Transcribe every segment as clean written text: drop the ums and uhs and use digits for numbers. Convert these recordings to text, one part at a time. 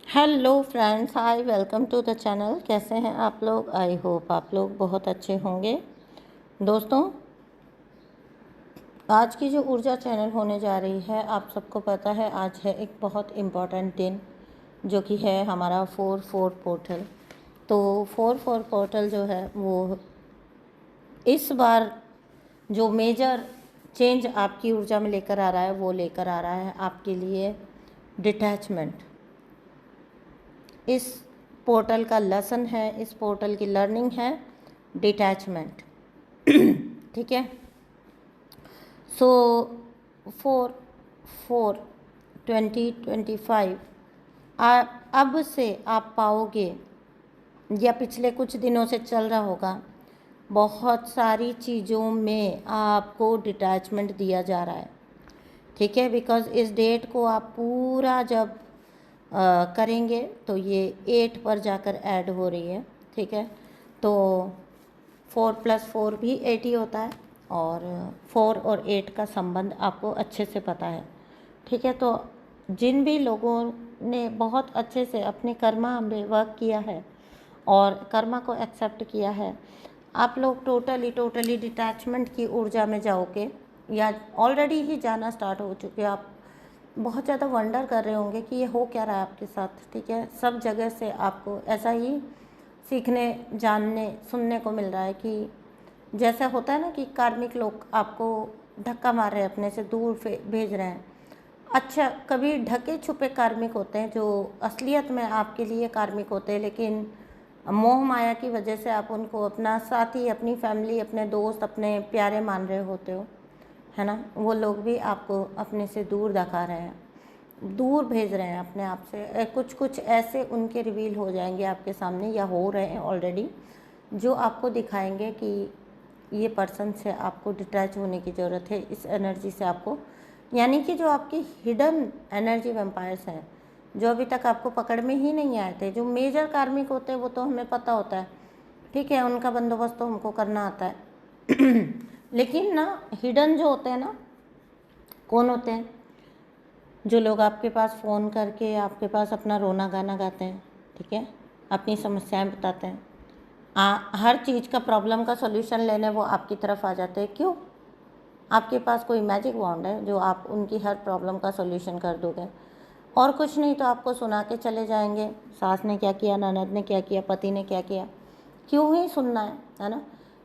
Hello friends, hi, welcome to the channel. कैसे हैं आप लोग? आई होप आप लोग बहुत अच्छे होंगे। दोस्तों, आज की जो ऊर्जा चैनल होने जा रही है, आप सबको पता है आज है एक बहुत इम्पॉर्टेंट दिन, जो कि है हमारा 4/4 पोर्टल। तो 4/4 पोर्टल जो है वो इस बार जो मेजर चेंज आपकी ऊर्जा में लेकर आ रहा है, वो लेकर आ रहा है आपके लिए डिटैचमेंट। इस पोर्टल का लेसन है, इस पोर्टल की लर्निंग है डिटैचमेंट। ठीक है। सो 4/4/2025 अब से आप पाओगे, या पिछले कुछ दिनों से चल रहा होगा, बहुत सारी चीज़ों में आपको डिटैचमेंट दिया जा रहा है। ठीक है, बिकॉज़ इस डेट को आप पूरा जब करेंगे तो ये 8 पर जाकर ऐड हो रही है। ठीक है, तो 4+4 भी 8 ही होता है, और 4 और 8 का संबंध आपको अच्छे से पता है। ठीक है, तो जिन भी लोगों ने बहुत अच्छे से अपने कर्मा में वर्क किया है और कर्मा को एक्सेप्ट किया है, आप लोग टोटली डिटैचमेंट की ऊर्जा में जाओगे, या ऑलरेडी ही जाना स्टार्ट हो चुके हो। आप बहुत ज़्यादा वंडर कर रहे होंगे कि ये हो क्या रहा है आपके साथ। ठीक है, सब जगह से आपको ऐसा ही सीखने, जानने, सुनने को मिल रहा है कि जैसा होता है ना कि कार्मिक लोग आपको धक्का मार रहे हैं, अपने से दूर भेज रहे हैं। अच्छा, कभी ढके छुपे कार्मिक होते हैं जो असलियत में आपके लिए कार्मिक होते हैं, लेकिन मोह माया की वजह से आप उनको अपना साथी, अपनी फैमिली, अपने दोस्त, अपने प्यारे मान रहे होते हो, है ना। वो लोग भी आपको अपने से दूर दिखा रहे हैं, दूर भेज रहे हैं अपने आप से। कुछ कुछ ऐसे उनके रिवील हो जाएंगे आपके सामने, या हो रहे हैं ऑलरेडी, जो आपको दिखाएंगे कि ये पर्सन से आपको डिटैच होने की ज़रूरत है, इस एनर्जी से आपको। यानी कि जो आपकी हिडन एनर्जी वैम्पायर्स हैं, जो अभी तक आपको पकड़ में ही नहीं आए थे, जो मेजर कार्मिक होते हैं वो तो हमें पता होता है। ठीक है, उनका बंदोबस्त तो हमको करना आता है। लेकिन ना, हिडन जो होते हैं ना, कौन होते हैं? जो लोग आपके पास फ़ोन करके आपके पास अपना रोना गाना गाते हैं। ठीक है, अपनी समस्याएं बताते हैं, हर चीज़ का, प्रॉब्लम का सॉल्यूशन लेने वो आपकी तरफ आ जाते हैं। क्यों? आपके पास कोई मैजिक वॉन्ड है जो आप उनकी हर प्रॉब्लम का सॉल्यूशन कर दोगे, और कुछ नहीं तो आपको सुना के चले जाएंगे, सास ने क्या किया, ननद ने क्या किया, पति ने क्या किया। क्यों ही सुनना है ना।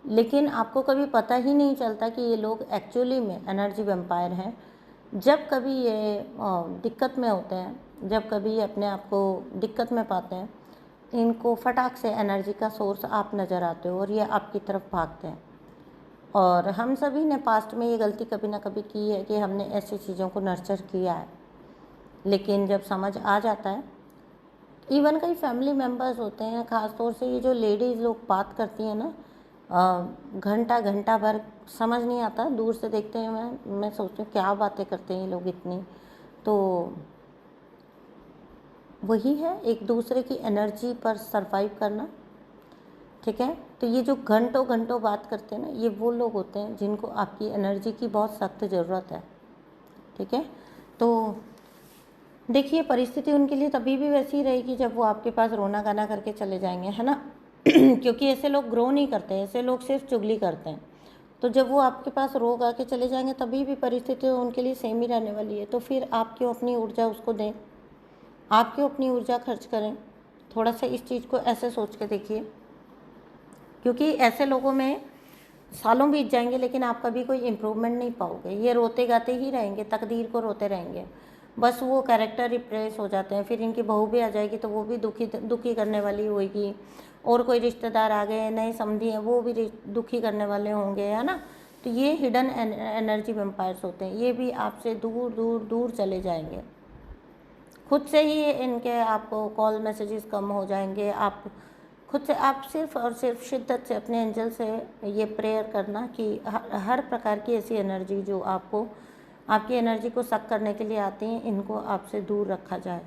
लेकिन आपको कभी पता ही नहीं चलता कि ये लोग एक्चुअली में एनर्जी वैम्पायर हैं। जब कभी ये दिक्कत में होते हैं, जब कभी ये अपने आप को दिक्कत में पाते हैं, इनको फटाक से एनर्जी का सोर्स आप नज़र आते हो और ये आपकी तरफ भागते हैं। और हम सभी ने पास्ट में ये गलती कभी ना कभी की है कि हमने ऐसी चीज़ों को नर्चर किया है, लेकिन जब समझ आ जाता है, इवन कई फैमिली मेम्बर्स होते हैं, ख़ास तौर से ये जो लेडीज़ लोग बात करती हैं ना, घंटा घंटा भर समझ नहीं आता, दूर से देखते हैं मैं सोचती हूँ क्या बातें करते हैं ये लोग इतनी। तो वही है, एक दूसरे की एनर्जी पर सरवाइव करना। ठीक है, तो ये जो घंटों घंटों बात करते हैं ना, ये वो लोग होते हैं जिनको आपकी एनर्जी की बहुत सख्त ज़रूरत है। ठीक है, तो देखिए, परिस्थिति उनके लिए तभी भी वैसी ही रहेगी जब वो आपके पास रोना गाना करके चले जाएंगे, है ना। क्योंकि ऐसे लोग ग्रो नहीं करते, ऐसे लोग सिर्फ चुगली करते हैं। तो जब वो आपके पास रो गा के चले जाएंगे, तभी भी परिस्थिति उनके लिए सेम ही रहने वाली है। तो फिर आप क्यों अपनी ऊर्जा उसको दें, आप क्यों अपनी ऊर्जा खर्च करें? थोड़ा सा इस चीज़ को ऐसे सोच के देखिए, क्योंकि ऐसे लोगों में सालों बीत जाएंगे लेकिन आप कभी कोई इम्प्रूवमेंट नहीं पाओगे। ये रोते गाते ही रहेंगे, तकदीर को रोते रहेंगे, बस वो कैरेक्टर रिप्लेस हो जाते हैं। फिर इनकी बहू भी आ जाएगी तो वो भी दुखी करने वाली होगी, और कोई रिश्तेदार आ गए, नए समधी हैं, वो भी दुखी करने वाले होंगे, है ना। तो ये हिडन एनर्जी वैम्पायर्स होते हैं, ये भी आपसे दूर दूर दूर चले जाएंगे। खुद से ही इनके आपको कॉल मैसेजेस कम हो जाएंगे। आप खुद से, आप सिर्फ और सिर्फ शिद्दत से अपने एंजल से ये प्रेयर करना कि हर प्रकार की ऐसी एनर्जी जो आपको, आपकी एनर्जी को सक करने के लिए आती हैं, इनको आपसे दूर रखा जाए।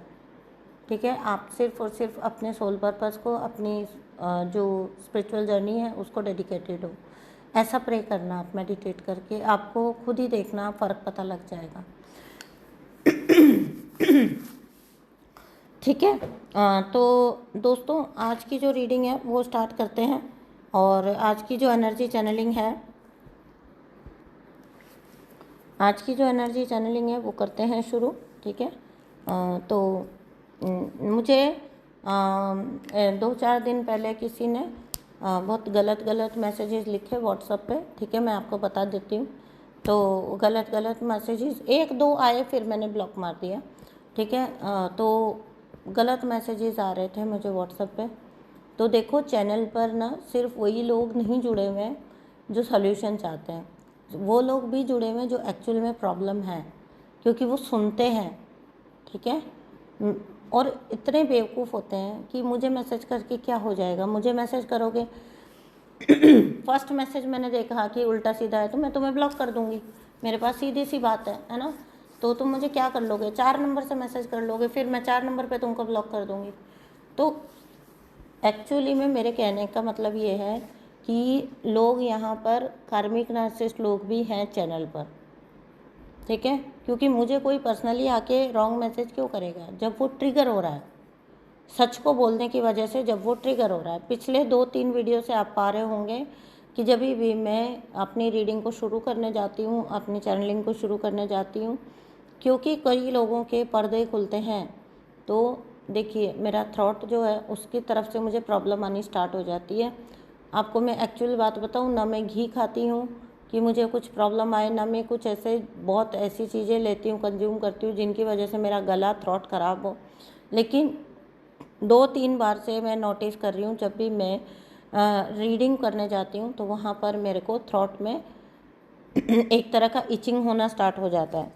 ठीक है, आप सिर्फ और सिर्फ अपने सोल पर्पस को, अपनी जो स्पिरिचुअल जर्नी है उसको डेडिकेटेड हो। ऐसा प्रे करना आप मेडिटेट करके, आपको खुद ही देखना, फ़र्क पता लग जाएगा। ठीक है। तो दोस्तों आज की जो रीडिंग है वो स्टार्ट करते हैं, और आज की जो एनर्जी चैनलिंग है वो करते हैं शुरू। ठीक है। तो मुझे 2-4 दिन पहले किसी ने बहुत गलत मैसेजेस लिखे व्हाट्सएप पे। ठीक है, मैं आपको बता देती हूँ। तो गलत मैसेजेस 1-2 आए, फिर मैंने ब्लॉक मार दिया। ठीक है। तो गलत मैसेजेस आ रहे थे मुझे व्हाट्सएप पे। तो देखो, चैनल पर ना सिर्फ वही लोग नहीं जुड़े हुए हैं जो सॉल्यूशन चाहते हैं, वो लोग भी जुड़े हुए हैं जो एक्चुअल में प्रॉब्लम है, क्योंकि वो सुनते हैं। ठीक है। और इतने बेवकूफ़ होते हैं कि मुझे मैसेज करके क्या हो जाएगा, मुझे मैसेज करोगे फर्स्ट मैसेज मैंने देखा कि उल्टा सीधा है तो मैं तुम्हें ब्लॉक कर दूंगी। मेरे पास सीधी सी बात है ना। तो तुम मुझे क्या कर लोगे, 4 नंबर से मैसेज कर लोगे, फिर मैं 4 नंबर पे तुमको ब्लॉक कर दूंगी। तो एक्चुअली में मेरे कहने का मतलब ये है कि लोग यहाँ पर कार्मिक नार्सिसिस्ट लोग भी हैं चैनल पर। ठीक है। क्योंकि मुझे कोई पर्सनली आके रॉन्ग मैसेज क्यों करेगा जब वो ट्रिगर हो रहा है, सच को बोलने की वजह से जब वो ट्रिगर हो रहा है। पिछले 2-3 वीडियो से आप पा रहे होंगे कि जब भी मैं अपनी रीडिंग को शुरू करने जाती हूँ, अपनी चैनलिंग को शुरू करने जाती हूँ, क्योंकि कई लोगों के पर्दे खुलते हैं, तो देखिए मेरा थ्रॉट जो है उसकी तरफ से मुझे प्रॉब्लम आनी स्टार्ट हो जाती है। आपको मैं एक्चुअल बात बताऊँ, ना मैं घी खाती हूँ कि मुझे कुछ प्रॉब्लम आए, ना मैं कुछ बहुत ऐसी चीज़ें लेती हूँ, कंज्यूम करती हूँ जिनकी वजह से मेरा गला थ्रॉट ख़राब हो। लेकिन 2-3 बार से मैं नोटिस कर रही हूँ, जब भी मैं रीडिंग करने जाती हूँ तो वहाँ पर मेरे को थ्रॉट में एक तरह का इचिंग होना स्टार्ट हो जाता है।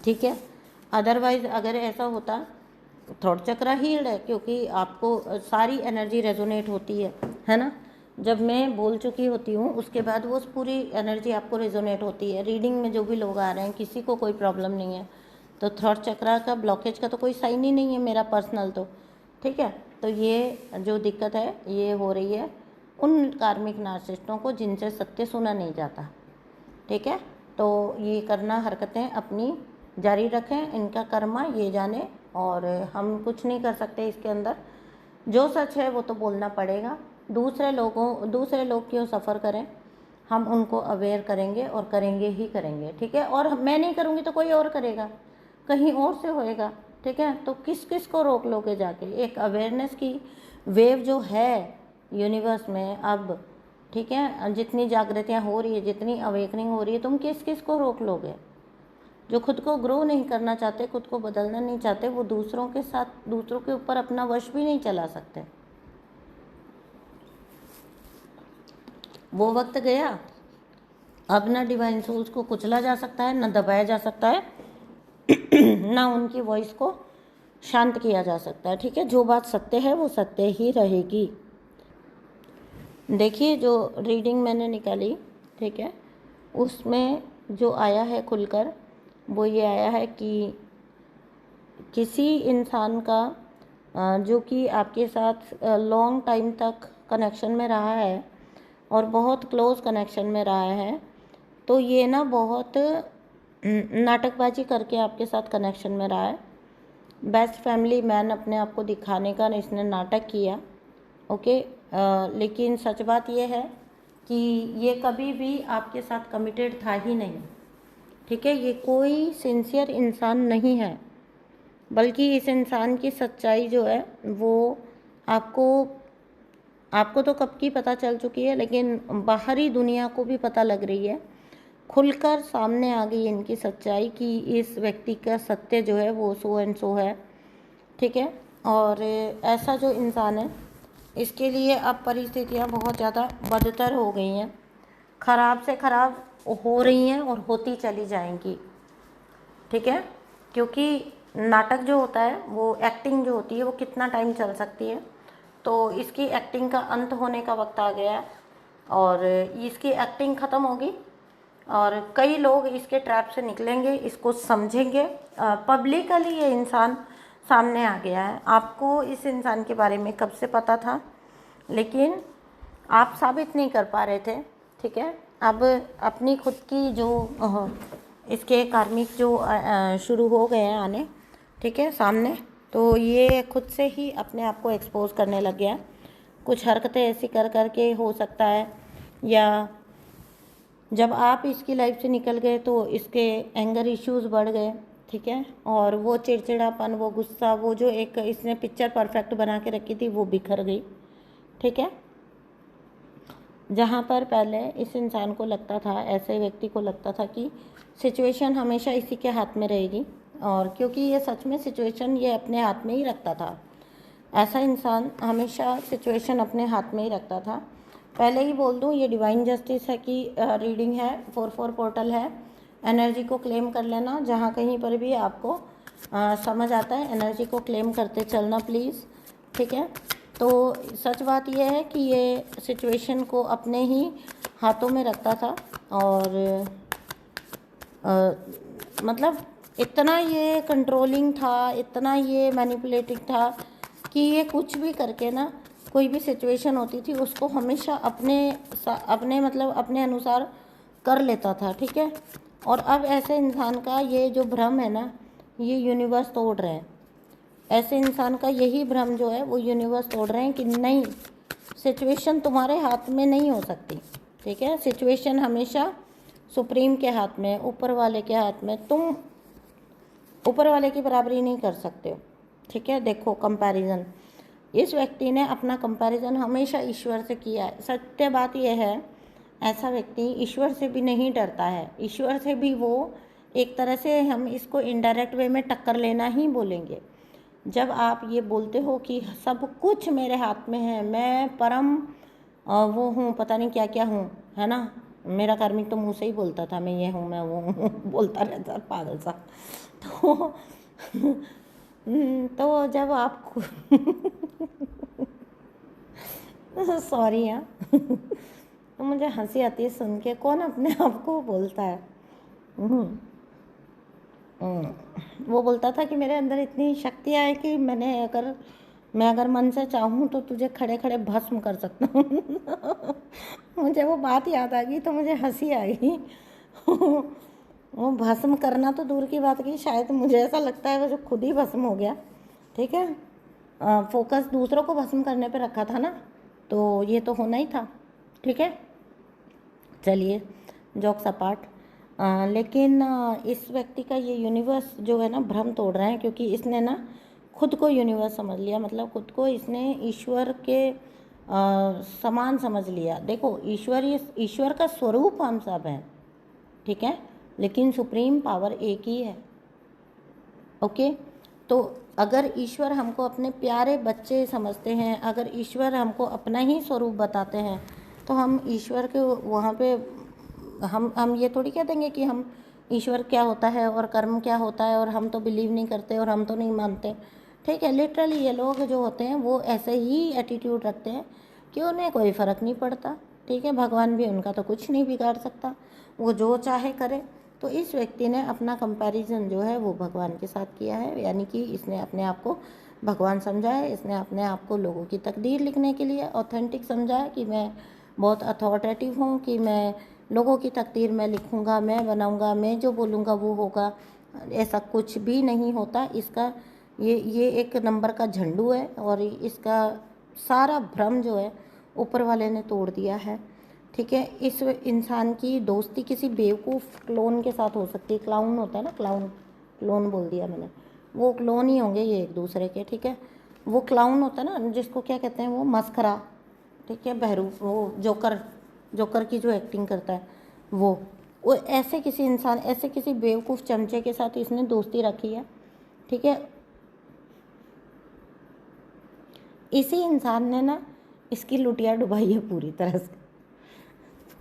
ठीक है। अदरवाइज़ अगर ऐसा होता, थ्रॉट चक्र हील्ड है, क्योंकि आपको सारी एनर्जी रेजोनेट होती है ना। जब मैं बोल चुकी होती हूँ उसके बाद वो पूरी एनर्जी आपको रेजोनेट होती है। रीडिंग में जो भी लोग आ रहे हैं किसी को कोई प्रॉब्लम नहीं है, तो थ्रॉट चक्र का ब्लॉकेज का तो कोई साइन ही नहीं है मेरा पर्सनल तो। ठीक है। तो ये जो दिक्कत है ये हो रही है उन कार्मिक नार्सिसिस्टों को जिनसे सत्य सुना नहीं जाता। ठीक है। तो ये करना हरकतें अपनी जारी रखें, इनका कर्मा ये जाने, और हम कुछ नहीं कर सकते इसके अंदर। जो सच है वो तो बोलना पड़ेगा। दूसरे लोग क्यों सफ़र करें, हम उनको अवेयर करेंगे और करेंगे ही करेंगे। ठीक है। और मैं नहीं करूँगी तो कोई और करेगा, कहीं और से होएगा। ठीक है। तो किस किस को रोक लोगे जाके, एक अवेयरनेस की वेव जो है यूनिवर्स में अब। ठीक है। जितनी जागृतियाँ हो रही है, जितनी अवेकनिंग हो रही है, तुम किस किस को रोक लोगे। जो खुद को ग्रो नहीं करना चाहते, खुद को बदलना नहीं चाहते, वो दूसरों के साथ, दूसरों के ऊपर अपना वश भी नहीं चला सकते। वो वक्त गया, अब ना डिवाइन सोल्स को कुचला जा सकता है, ना दबाया जा सकता है, ना उनकी वॉइस को शांत किया जा सकता है। ठीक है। जो बात सत्य है वो सत्य ही रहेगी। देखिए जो रीडिंग मैंने निकाली, ठीक है, उसमें जो आया है खुलकर वो ये आया है कि किसी इंसान का जो कि आपके साथ लॉन्ग टाइम तक कनेक्शन में रहा है और बहुत क्लोज कनेक्शन में रहा है, तो ये ना बहुत नाटकबाजी करके आपके साथ कनेक्शन में रहा है। बेस्ट फैमिली मैन अपने आप को दिखाने का इसने नाटक किया। ओके। लेकिन सच बात यह है कि ये कभी भी आपके साथ कमिटेड था ही नहीं। ठीक है। ये कोई सिंसियर इंसान नहीं है, बल्कि इस इंसान की सच्चाई जो है वो आपको तो कब की पता चल चुकी है, लेकिन बाहरी दुनिया को भी पता लग रही है। खुलकर सामने आ गई इनकी सच्चाई कि इस व्यक्ति का सत्य जो है वो सो एंड सो है। ठीक है। और ऐसा जो इंसान है इसके लिए अब परिस्थितियाँ बहुत ज़्यादा बदतर हो गई हैं, ख़राब से ख़राब हो रही हैं और होती चली जाएंगी। ठीक है। क्योंकि नाटक जो होता है, वो एक्टिंग जो होती है वो कितना टाइम चल सकती है, तो इसकी एक्टिंग का अंत होने का वक्त आ गया है और इसकी एक्टिंग ख़त्म होगी और कई लोग इसके ट्रैप से निकलेंगे, इसको समझेंगे। पब्लिकली ये इंसान सामने आ गया है। आपको इस इंसान के बारे में कब से पता था, लेकिन आप साबित नहीं कर पा रहे थे। ठीक है। अब अपनी खुद की जो इसके कार्मिक जो शुरू हो गए हैं आने, ठीक है, सामने, तो ये खुद से ही अपने आप को एक्सपोज करने लग गया। कुछ हरकतें ऐसी कर कर के हो सकता है, या जब आप इसकी लाइफ से निकल गए तो इसके एंगर इश्यूज़ बढ़ गए, ठीक है, और वो चिड़चिड़ापन, वो गुस्सा, वो जो एक इसने पिक्चर परफेक्ट बना के रखी थी वो बिखर गई, ठीक है। जहाँ पर पहले इस इंसान को लगता था, ऐसे व्यक्ति को लगता था कि सिचुएशन हमेशा इसी के हाथ में रहेगी, और क्योंकि ये सच में सिचुएशन ये अपने हाथ में ही रखता था, ऐसा इंसान हमेशा सिचुएशन अपने हाथ में ही रखता था। पहले ही बोल दूँ, ये डिवाइन जस्टिस है कि रीडिंग है, 4/4 पोर्टल है। एनर्जी को क्लेम कर लेना, जहाँ कहीं पर भी आपको समझ आता है एनर्जी को क्लेम करते चलना प्लीज़, ठीक है। तो सच बात यह है कि ये सिचुएशन को अपने ही हाथों में रखता था, और मतलब इतना ये कंट्रोलिंग था, इतना ये मैनिपुलेटिव था कि ये कुछ भी करके ना, कोई भी सिचुएशन होती थी उसको हमेशा अपने मतलब अपने अनुसार कर लेता था, ठीक है। और अब ऐसे इंसान का ये जो भ्रम है ना, ये यूनिवर्स तोड़ रहे हैं। ऐसे इंसान का यही भ्रम जो है वो यूनिवर्स तोड़ रहे हैं कि नहीं, सिचुएशन तुम्हारे हाथ में नहीं हो सकती, ठीक है। सिचुएशन हमेशा सुप्रीम के हाथ में, ऊपर वाले के हाथ में। तुम ऊपर वाले की बराबरी नहीं कर सकते हो, ठीक है। देखो कंपैरिजन, इस व्यक्ति ने अपना कंपैरिजन हमेशा ईश्वर से किया है। सत्य बात यह है, ऐसा व्यक्ति ईश्वर से भी नहीं डरता है। ईश्वर से भी वो एक तरह से, हम इसको इनडायरेक्ट वे में टक्कर लेना ही बोलेंगे। जब आप ये बोलते हो कि सब कुछ मेरे हाथ में है, मैं परम वो हूँ, पता नहीं क्या क्या हूँ, है ना। मेरा कार्मिक तो मुँह से ही बोलता था, मैं ये हूँ, मैं वो हूँ, बोलता रहता पागल सा। तो जब आप सॉरी यार, तो मुझे हंसी आती है सुन के, कौन अपने आप को बोलता है। वो बोलता था कि मेरे अंदर इतनी शक्तियाँ है कि मैं अगर मन से चाहूँ तो तुझे खड़े खड़े भस्म कर सकता हूँ। मुझे वो बात याद आ गई तो मुझे हंसी आ गई। वो भस्म करना तो दूर की बात की, शायद मुझे ऐसा लगता है वो जो खुद ही भस्म हो गया, ठीक है। फोकस दूसरों को भस्म करने पे रखा था ना, तो ये तो होना ही था, ठीक है। चलिए जॉक्स अपार्ट, लेकिन इस व्यक्ति का ये यूनिवर्स जो है ना भ्रम तोड़ रहे हैं, क्योंकि इसने ना खुद को यूनिवर्स समझ लिया, मतलब खुद को इसने ईश्वर के समान समझ लिया। देखो ईश्वर का स्वरूप हम सब हैं, ठीक है, लेकिन सुप्रीम पावर एक ही है, ओके। तो अगर ईश्वर हमको अपने प्यारे बच्चे समझते हैं, अगर ईश्वर हमको अपना ही स्वरूप बताते हैं, तो हम ईश्वर के वहाँ पे हम ये थोड़ी कह देंगे कि हम ईश्वर क्या होता है और कर्म क्या होता है, और हम तो बिलीव नहीं करते और हम तो नहीं मानते, ठीक है। लिटरली ये लोग जो होते हैं वो ऐसे ही एटीट्यूड रखते हैं कि उन्हें कोई फ़र्क नहीं पड़ता, ठीक है। भगवान भी उनका तो कुछ नहीं बिगाड़ सकता, वो जो चाहे करे। तो इस व्यक्ति ने अपना कंपैरिजन जो है वो भगवान के साथ किया है, यानी कि इसने अपने आप को भगवान समझा है। इसने अपने आप को लोगों की तकदीर लिखने के लिए ऑथेंटिक समझा है कि मैं बहुत अथॉरिटेटिव हूँ, कि मैं लोगों की तकदीर मैं लिखूँगा, मैं बनाऊँगा, मैं जो बोलूँगा वो होगा। ऐसा कुछ भी नहीं होता। इसका ये एक नंबर का झंडू है, और इसका सारा भ्रम जो है ऊपर वाले ने तोड़ दिया है, ठीक है। इस इंसान की दोस्ती किसी बेवकूफ़ क्लोन के साथ हो सकती है। क्लाउन होता है ना, क्लोन बोल दिया मैंने, वो क्लोन ही होंगे ये एक दूसरे के, ठीक है। वो क्लाउन होता है ना, जिसको क्या कहते हैं, वो मस्खरा, ठीक है, बहरूप, वो जोकर की जो एक्टिंग करता है वो ऐसे किसी इंसान, ऐसे किसी बेवकूफ़ चमचे के साथ इसने दोस्ती रखी है, ठीक है। इसी इंसान ने ना इसकी लुटिया डुबाई है पूरी तरह से,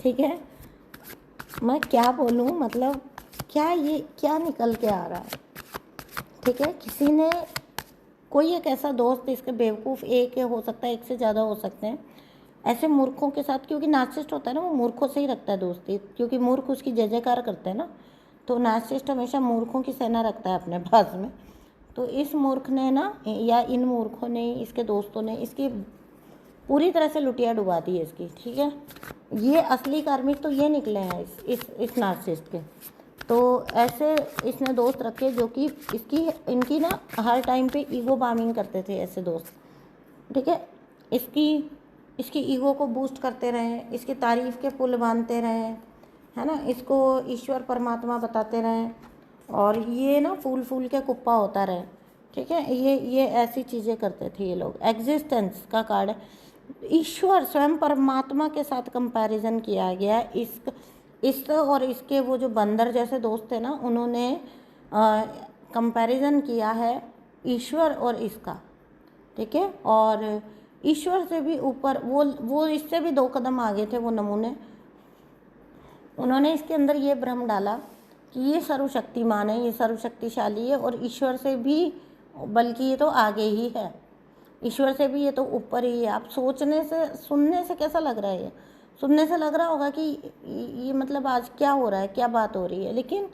ठीक है। मैं क्या बोलूँ, मतलब क्या निकल के आ रहा है, ठीक है। किसी ने, कोई एक ऐसा दोस्त, इसके बेवकूफ़ एक हो सकता है, एक से ज़्यादा हो सकते हैं, ऐसे मूर्खों के साथ, क्योंकि नार्सिसिस्ट होता है ना, वो मूर्खों से ही रखता है दोस्ती, क्योंकि मूर्ख उसकी जय जयकार करते हैं ना। तो नार्सिसिस्ट हमेशा मूर्खों की सेना रखता है अपने पास में। तो इस मूर्ख ने ना, या इन मूर्खों ने, इसके दोस्तों ने इसकी पूरी तरह से लुटिया डुबा दी है इसकी, ठीक है। ये असली कार्मिक तो ये निकले हैं इस नार्सिसिस्ट के, तो ऐसे इसने दोस्त रखे जो कि इनकी ना हर टाइम पे ईगो बार्मिंग करते थे ऐसे दोस्त, ठीक है। इसकी ईगो को बूस्ट करते रहे, इसकी तारीफ़ के पुल बांधते रहे, है ना, इसको ईश्वर परमात्मा बताते रहे, और ये ना फूल फूल के कुप्पा होता रहे, ठीक है। ये ऐसी चीज़ें करते थे ये लोग। एग्जिस्टेंस का कार्ड है, ईश्वर स्वयं परमात्मा के साथ कंपैरिजन किया गया। इस और इसके वो जो बंदर जैसे दोस्त थे ना, उन्होंने कंपैरिजन किया है ईश्वर और इसका, ठीक है। और ईश्वर से भी ऊपर वो इससे भी 2 कदम आगे थे वो नमूने। उन्होंने इसके अंदर ये भ्रम डाला कि ये सर्वशक्तिमान है, ये सर्वशक्तिशाली है, और ईश्वर से भी, बल्कि ये तो आगे ही है, ईश्वर से भी ये तो ऊपर ही है। आप सोचने से, सुनने से कैसा लग रहा है, ये सुनने से लग रहा होगा कि ये मतलब आज क्या हो रहा है, क्या बात हो रही है, लेकिन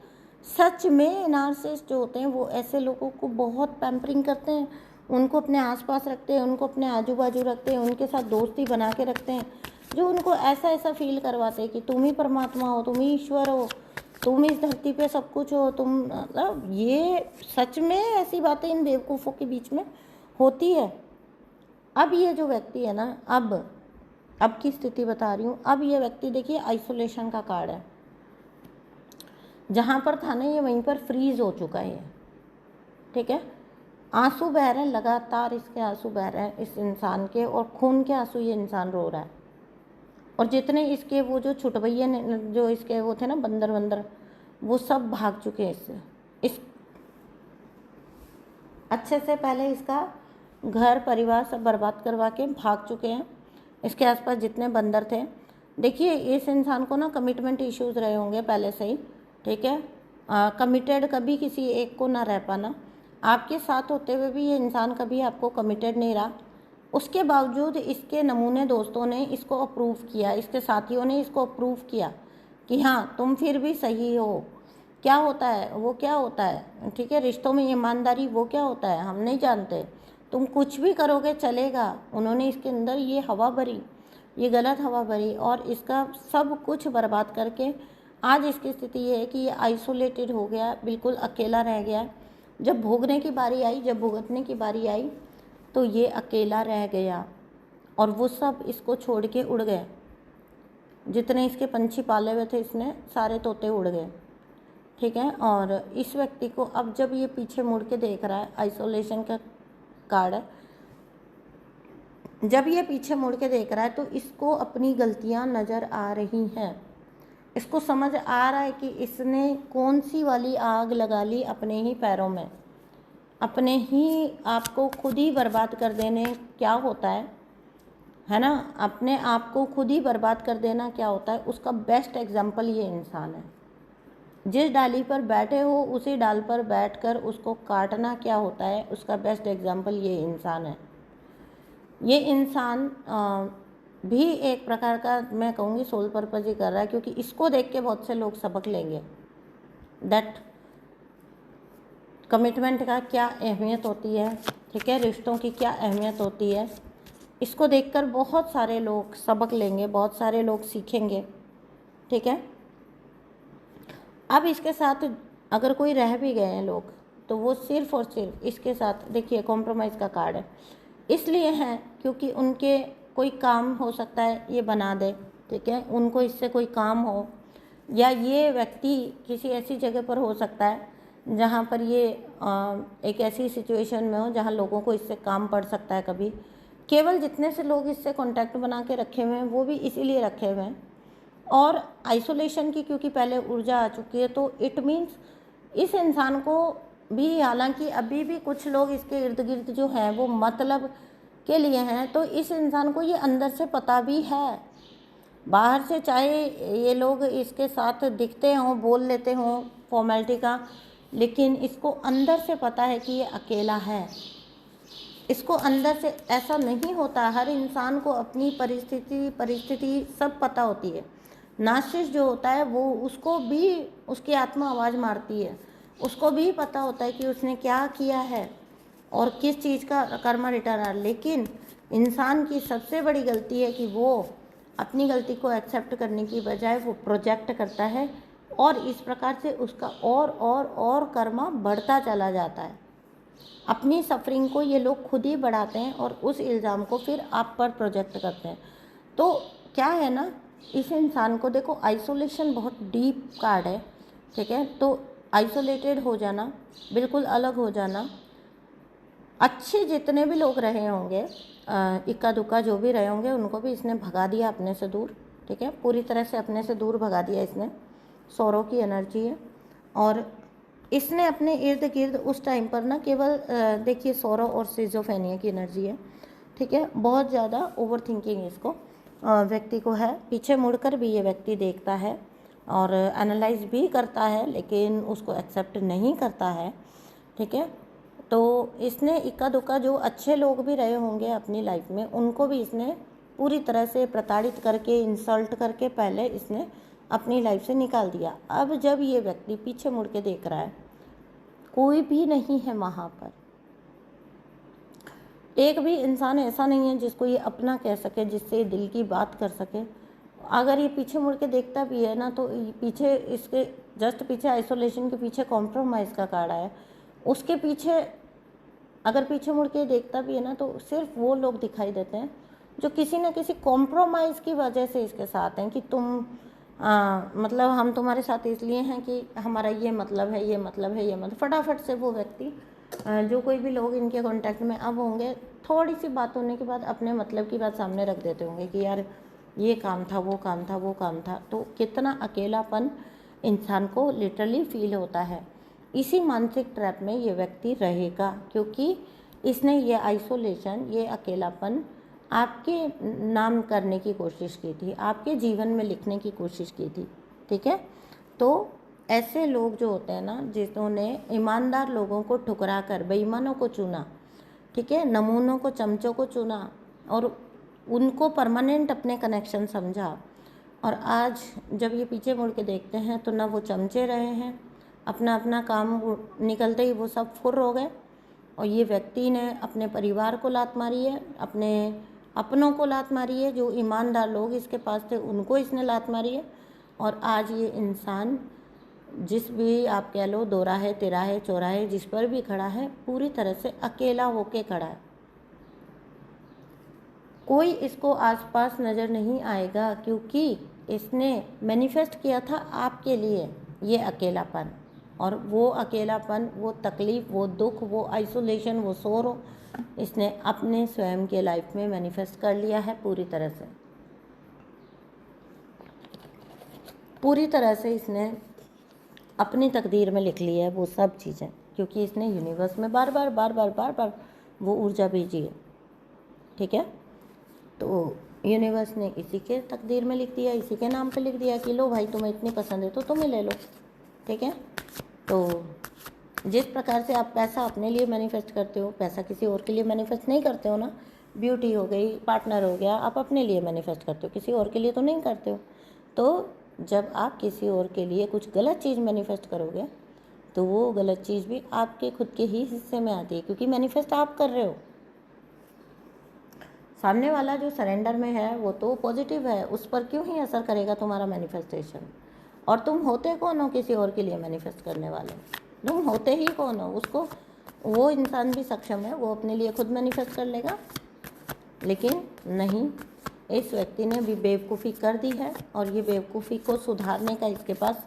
सच में नार्सिसिस्ट जो होते हैं वो ऐसे लोगों को बहुत पैम्परिंग करते हैं, उनको अपने आसपास रखते हैं, उनको अपने आजू बाजू रखते हैं, उनके साथ दोस्ती बना के रखते हैं, जो उनको ऐसा फील करवाते हैं कि तुम ही परमात्मा हो, तुम ही ईश्वर हो, तुम इस धरती पे सब कुछ हो, तुम, मतलब ये सच में ऐसी बातें इन बेवकूफ़ों के बीच में होती है। अब ये जो व्यक्ति है ना, अब की स्थिति बता रही हूँ। अब ये व्यक्ति देखिए आइसोलेशन का कार्ड है, जहाँ पर था ना ये वहीं पर फ्रीज हो चुका है, ठीक है। आंसू बह रहे हैं, लगातार इसके आंसू बह रहे हैं इस इंसान के, और खून के आंसू ये इंसान रो रहा है। और जितने इसके वो जो छुटभैया ने जो इसके वो थे ना बंदर, वो सब भाग चुके हैं इससे। इस अच्छे से पहले इसका घर परिवार सब बर्बाद करवा के भाग चुके हैं। इसके आसपास जितने बंदर थे, देखिए इस इंसान को ना कमिटमेंट इश्यूज़ रहे होंगे पहले से ही, ठीक है। कमिटेड कभी किसी एक को ना रह पाना, आपके साथ होते हुए भी ये इंसान कभी आपको कमिटेड नहीं रहा। उसके बावजूद इसके नमूने दोस्तों ने इसको अप्रूव किया, इसके साथियों ने इसको अप्रूव किया कि हाँ तुम फिर भी सही हो। क्या होता है वो, क्या होता है, ठीक है, रिश्तों में ईमानदारी वो क्या होता है हम नहीं जानते, तुम कुछ भी करोगे चलेगा। उन्होंने इसके अंदर ये हवा भरी, ये गलत हवा भरी, और इसका सब कुछ बर्बाद करके आज इसकी स्थिति ये है कि ये आइसोलेटेड हो गया, बिल्कुल अकेला रह गया। जब भोगने की बारी आई, जब भुगतने की बारी आई, तो ये अकेला रह गया, और वो सब इसको छोड़ के उड़ गए। जितने इसके पंछी पाले हुए थे इसने सारे तोते उड़ गए, ठीक है। और इस व्यक्ति को अब जब ये पीछे मुड़ के देख रहा है, आइसोलेशन का कार्ड है, जब ये पीछे मुड़ के देख रहा है तो इसको अपनी गलतियां नज़र आ रही हैं। इसको समझ आ रहा है कि इसने कौन सी वाली आग लगा ली अपने ही पैरों में, अपने ही आप को खुद ही बर्बाद कर देने क्या होता है ना, अपने आप को खुद ही बर्बाद कर देना क्या होता है, उसका बेस्ट एग्जाम्पल ये इंसान है। जिस डाली पर बैठे हो उसी डाल पर बैठकर उसको काटना क्या होता है, उसका बेस्ट एग्जाम्पल ये इंसान है। ये इंसान भी एक प्रकार का मैं कहूँगी सोल पर्पज ही कर रहा है, क्योंकि इसको देख के बहुत से लोग सबक लेंगे दैट कमिटमेंट का क्या अहमियत होती है, ठीक है, रिश्तों की क्या अहमियत होती है। इसको देखकर बहुत सारे लोग सबक लेंगे, बहुत सारे लोग सीखेंगे, ठीक है। अब इसके साथ अगर कोई रह भी गए हैं लोग, तो वो सिर्फ़ और सिर्फ इसके साथ, देखिए कॉम्प्रोमाइज़ का कार्ड है, इसलिए है क्योंकि उनके कोई काम हो सकता है ये बना दे, ठीक है, उनको इससे कोई काम हो, या ये व्यक्ति किसी ऐसी जगह पर हो सकता है जहाँ पर ये एक ऐसी सिचुएशन में हो जहाँ लोगों को इससे काम पड़ सकता है कभी। केवल जितने से लोग इससे कांटेक्ट बना के रखे हुए हैं वो भी इसीलिए रखे हुए हैं। और आइसोलेशन की क्योंकि पहले ऊर्जा आ चुकी है, तो इट मीन्स इस इंसान को भी, हालांकि अभी भी कुछ लोग इसके इर्द गिर्द जो हैं वो मतलब के लिए हैं, तो इस इंसान को ये अंदर से पता भी है। बाहर से चाहे ये लोग इसके साथ दिखते हों, बोल लेते हों फॉर्मेलिटी का, लेकिन इसको अंदर से पता है कि ये अकेला है। इसको अंदर से ऐसा नहीं होता, हर इंसान को अपनी परिस्थिति सब पता होती है। नार्सिसिस्ट जो होता है वो, उसको भी उसकी आत्मा आवाज़ मारती है, उसको भी पता होता है कि उसने क्या किया है और किस चीज़ का कर्मा रिटर्न आ। लेकिन इंसान की सबसे बड़ी गलती है कि वो अपनी गलती को एक्सेप्ट करने की बजाय वो प्रोजेक्ट करता है और इस प्रकार से उसका और कर्मा बढ़ता चला जाता है। अपनी सफरिंग को ये लोग खुद ही बढ़ाते हैं और उस इल्ज़ाम को फिर आप पर प्रोजेक्ट करते हैं। तो क्या है ना, इस इंसान को देखो, आइसोलेशन बहुत डीप कार्ड है, ठीक है। तो आइसोलेटेड हो जाना, बिल्कुल अलग हो जाना, अच्छे जितने भी लोग रहे होंगे, इक्का दुक्का जो भी रहे होंगे, उनको भी इसने भगा दिया अपने से दूर, ठीक है। पूरी तरह से अपने से दूर भगा दिया इसने। सौरों की एनर्जी है और इसने अपने इर्द गिर्द उस टाइम पर ना केवल देखिए, सौरों और सिजोफेनिया की एनर्जी है, ठीक है। बहुत ज़्यादा ओवर थिंकिंग इसको व्यक्ति को है। पीछे मुड़कर भी ये व्यक्ति देखता है और एनालाइज भी करता है, लेकिन उसको एक्सेप्ट नहीं करता है, ठीक है। तो इसने इक्का दुक्का जो अच्छे लोग भी रहे होंगे अपनी लाइफ में, उनको भी इसने पूरी तरह से प्रताड़ित करके, इंसल्ट करके पहले इसने अपनी लाइफ से निकाल दिया। अब जब ये व्यक्ति पीछे मुड़ के देख रहा है, कोई भी नहीं है वहाँ पर, एक भी इंसान ऐसा नहीं है जिसको ये अपना कह सके, जिससे ये दिल की बात कर सके। अगर ये पीछे मुड़ के देखता भी है ना, तो पीछे इसके जस्ट पीछे आइसोलेशन के पीछे कॉम्प्रोमाइज़ का कार्ड है। उसके पीछे अगर पीछे मुड़ के देखता भी है ना, तो सिर्फ वो लोग दिखाई देते हैं जो किसी न किसी कॉम्प्रोमाइज़ की वजह से इसके साथ हैं, कि तुम मतलब हम तुम्हारे साथ इसलिए हैं कि हमारा ये मतलब है, ये मतलब है, ये मतलब। फटाफट से वो व्यक्ति, जो कोई भी लोग इनके कांटेक्ट में अब होंगे, थोड़ी सी बात होने के बाद अपने मतलब की बात सामने रख देते होंगे कि यार ये काम था, वो काम था, वो काम था। तो कितना अकेलापन इंसान को लिटरली फील होता है। इसी मानसिक ट्रैप में ये व्यक्ति रहेगा, क्योंकि इसने ये आइसोलेशन, ये अकेलापन आपके नाम करने की कोशिश की थी, आपके जीवन में लिखने की कोशिश की थी, ठीक है। तो ऐसे लोग जो होते हैं ना, जिन्होंने ईमानदार लोगों को ठुकरा कर बेईमानों को चुना, ठीक है, नमूनों को, चमचों को चुना और उनको परमानेंट अपने कनेक्शन समझा, और आज जब ये पीछे मुड़ के देखते हैं तो ना वो चमचे रहे हैं, अपना अपना काम निकलते ही वो सब फुर हो गए, और ये व्यक्ति ने अपने परिवार को लात मारी है, अपने अपनों को लात मारी है। जो ईमानदार लोग इसके पास थे उनको इसने लात मारी है। और आज ये इंसान जिस भी आप कह लो, दोराहे तिराहे चौराहे जिस पर भी खड़ा है, पूरी तरह से अकेला होके खड़ा है। कोई इसको आसपास नज़र नहीं आएगा, क्योंकि इसने मैनिफेस्ट किया था आपके लिए ये अकेलापन, और वो अकेलापन, वो तकलीफ़, वो दुख, वो आइसोलेशन, वो सोरो इसने अपने स्वयं के लाइफ में मैनिफेस्ट कर लिया है। पूरी तरह से इसने अपनी तकदीर में लिख लिया है वो सब चीज़ें, क्योंकि इसने यूनिवर्स में बार बार वो ऊर्जा भेजी है, ठीक है। तो यूनिवर्स ने इसी के तकदीर में लिख दिया, इसी के नाम पे लिख दिया कि लो भाई, तुम्हें इतनी पसंद है तो तुम्हें ले लो, ठीक है। तो जिस प्रकार से आप पैसा अपने लिए मैनिफेस्ट करते हो, पैसा किसी और के लिए मैनिफेस्ट नहीं करते हो ना। ब्यूटी हो गई, पार्टनर हो गया, आप अपने लिए मैनिफेस्ट करते हो, किसी और के लिए तो नहीं करते हो। तो जब आप किसी और के लिए कुछ गलत चीज़ मैनिफेस्ट करोगे, तो वो गलत चीज़ भी आपके खुद के ही हिस्से में आती है, क्योंकि मैनिफेस्ट आप कर रहे हो। सामने वाला जो सरेंडर में है वो तो पॉजिटिव है, उस पर क्यों ही असर करेगा तुम्हारा मैनिफेस्टेशन। और तुम होते कौन हो किसी और के लिए मैनिफेस्ट करने वाले? तुम होते ही कौन हो? उसको, वो इंसान भी सक्षम है, वो अपने लिए खुद मैनिफेस्ट कर लेगा, लेकिन नहीं, इस व्यक्ति ने भी बेवकूफ़ी कर दी है, और ये बेवकूफ़ी को सुधारने का इसके पास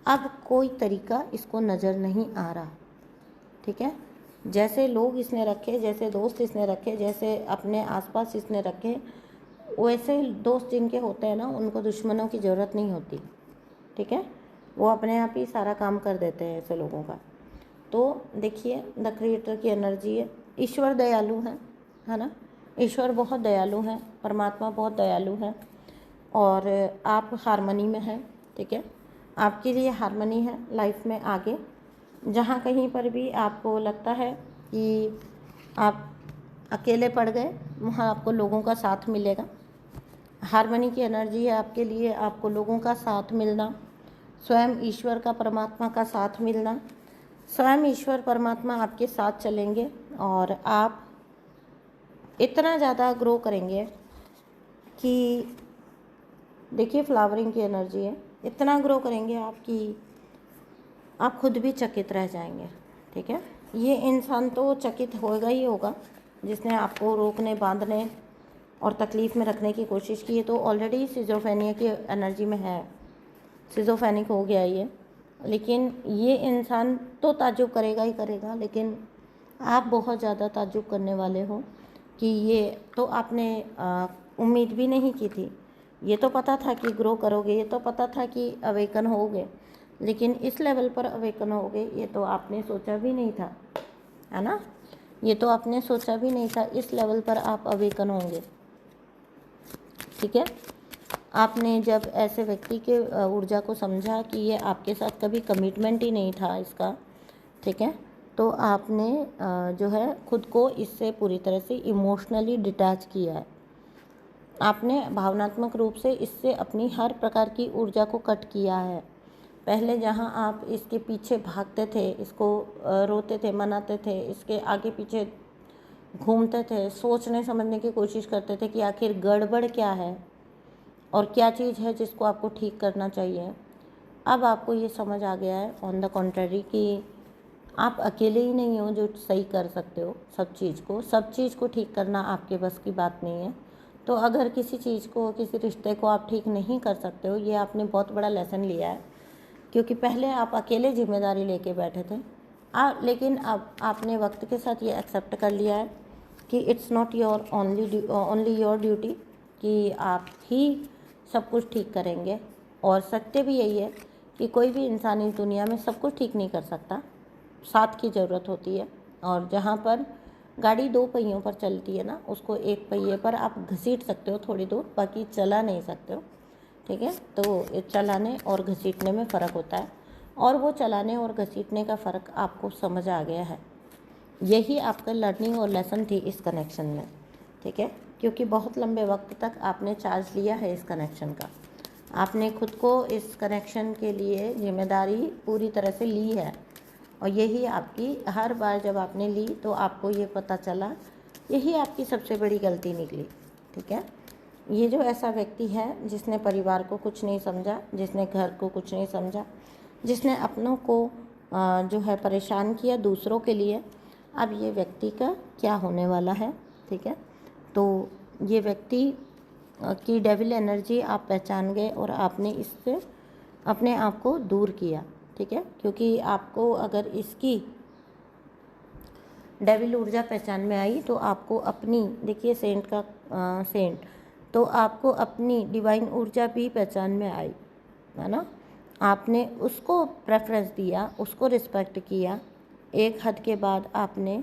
अब कोई तरीका इसको नज़र नहीं आ रहा, ठीक है। जैसे लोग इसने रखे, जैसे दोस्त इसने रखे, जैसे अपने आसपास इसने रखे, वैसे दोस्त जिनके होते हैं ना, उनको दुश्मनों की ज़रूरत नहीं होती, ठीक है। वो अपने आप ही सारा काम कर देते हैं ऐसे लोगों का। तो देखिए, द क्रिएटर की एनर्जी है, ईश्वर दयालु है ना। ईश्वर बहुत दयालु हैं, परमात्मा बहुत दयालु है, और आप हारमनी में हैं, ठीक है। आपके लिए हारमनी है लाइफ में। आगे जहाँ कहीं पर भी आपको लगता है कि आप अकेले पड़ गए, वहाँ आपको लोगों का साथ मिलेगा। हारमनी की एनर्जी है आपके लिए, आपको लोगों का साथ मिलना, स्वयं ईश्वर का, परमात्मा का साथ मिलना। स्वयं ईश्वर परमात्मा आपके साथ चलेंगे, और आप इतना ज़्यादा ग्रो करेंगे कि देखिए, फ्लावरिंग की एनर्जी है, इतना ग्रो करेंगे आपकी, आप खुद भी चकित रह जाएंगे। ठीक है, ये इंसान तो चकित होगा ही होगा जिसने आपको रोकने, बांधने और तकलीफ़ में रखने की कोशिश की है, तो ऑलरेडी सिजोफ्रेनिया की एनर्जी में है, सिजोफ्रेनिक हो गया ये। लेकिन ये इंसान तो ताज्जुब करेगा ही करेगा, लेकिन आप बहुत ज़्यादा ताज्जुब करने वाले हो कि ये तो आपने उम्मीद भी नहीं की थी। ये तो पता था कि ग्रो करोगे, ये तो पता था कि अवेकन होगे, लेकिन इस लेवल पर अवेकन होगे ये तो आपने सोचा भी नहीं था, है ना। ये तो आपने सोचा भी नहीं था इस लेवल पर आप अवेकन होंगे। ठीक है, आपने जब ऐसे व्यक्ति के ऊर्जा को समझा कि ये आपके साथ कभी कमिटमेंट ही नहीं था इसका, ठीक है, तो आपने जो है खुद को इससे पूरी तरह से इमोशनली डिटैच किया है। आपने भावनात्मक रूप से इससे अपनी हर प्रकार की ऊर्जा को कट किया है। पहले जहाँ आप इसके पीछे भागते थे, इसको रोते थे, मनाते थे, इसके आगे पीछे घूमते थे, सोचने समझने की कोशिश करते थे कि आखिर गड़बड़ क्या है और क्या चीज़ है जिसको आपको ठीक करना चाहिए, अब आपको ये समझ आ गया है ऑन द कॉन्ट्ररी कि आप अकेले ही नहीं हो जो सही कर सकते हो सब चीज़ को ठीक करना आपके बस की बात नहीं है। तो अगर किसी चीज़ को, किसी रिश्ते को आप ठीक नहीं कर सकते हो, ये आपने बहुत बड़ा लेसन लिया है, क्योंकि पहले आप अकेले जिम्मेदारी लेके बैठे थे। लेकिन अब आपने वक्त के साथ ये एक्सेप्ट कर लिया है कि it's not your only your duty, कि आप ही सब कुछ ठीक करेंगे। और सत्य भी यही है कि कोई भी इंसान इस दुनिया में सब कुछ ठीक नहीं कर सकता, साथ की ज़रूरत होती है। और जहाँ पर गाड़ी 2 पहियों पर चलती है ना, उसको एक पहिए पर आप घसीट सकते हो थोड़ी दूर, बाकी चला नहीं सकते हो। ठीक है, तो चलाने और घसीटने में फ़र्क होता है, और वो चलाने और घसीटने का फ़र्क आपको समझ आ गया है। यही आपका लर्निंग और लेसन थी इस कनेक्शन में। ठीक है, क्योंकि बहुत लंबे वक्त तक आपने चार्ज लिया है इस कनेक्शन का, आपने खुद को इस कनेक्शन के लिए जिम्मेदारी पूरी तरह से ली है। और यही आपकी, हर बार जब आपने ली तो आपको ये पता चला, यही आपकी सबसे बड़ी गलती निकली। ठीक है, ये जो ऐसा व्यक्ति है जिसने परिवार को कुछ नहीं समझा, जिसने घर को कुछ नहीं समझा, जिसने अपनों को जो है परेशान किया दूसरों के लिए, अब ये व्यक्ति का क्या होने वाला है। ठीक है, तो ये व्यक्ति की डेविल एनर्जी आप पहचान गए और आपने इससे अपने आप को दूर किया। ठीक है, क्योंकि आपको अगर इसकी डेविल ऊर्जा पहचान में आई तो आपको अपनी, देखिए सेंट का सेंट, तो आपको अपनी डिवाइन ऊर्जा भी पहचान में आई, है ना। आपने उसको प्रेफरेंस दिया, उसको रिस्पेक्ट किया। एक हद के बाद आपने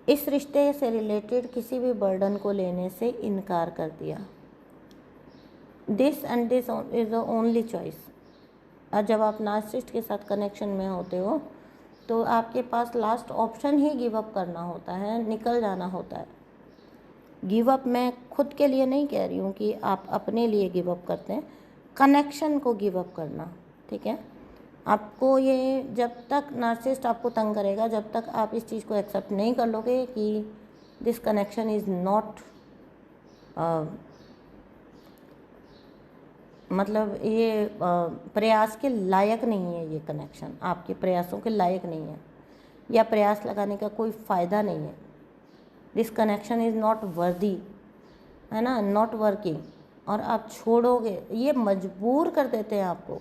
इस रिश्ते से रिलेटेड किसी भी बर्डन को लेने से इनकार कर दिया। This and this is the only choice. और जब आप नार्सिसिस्ट के साथ कनेक्शन में होते हो तो आपके पास लास्ट ऑप्शन ही गिव अप करना होता है, निकल जाना होता है। गिव अप मैं खुद के लिए नहीं कह रही हूँ कि आप अपने लिए गिव अप करते हैं, कनेक्शन को गिव अप करना। ठीक है, आपको ये, जब तक नार्सिसिस्ट आपको तंग करेगा, जब तक आप इस चीज़ को एक्सेप्ट नहीं कर लोगे कि दिस कनेक्शन इज़ नॉट, मतलब ये प्रयास के लायक नहीं है, ये कनेक्शन आपके प्रयासों के लायक नहीं है, या प्रयास लगाने का कोई फ़ायदा नहीं है। This connection is not worthy, है ना, नॉट वर्किंग, और आप छोड़ोगे, ये मजबूर कर देते हैं आपको।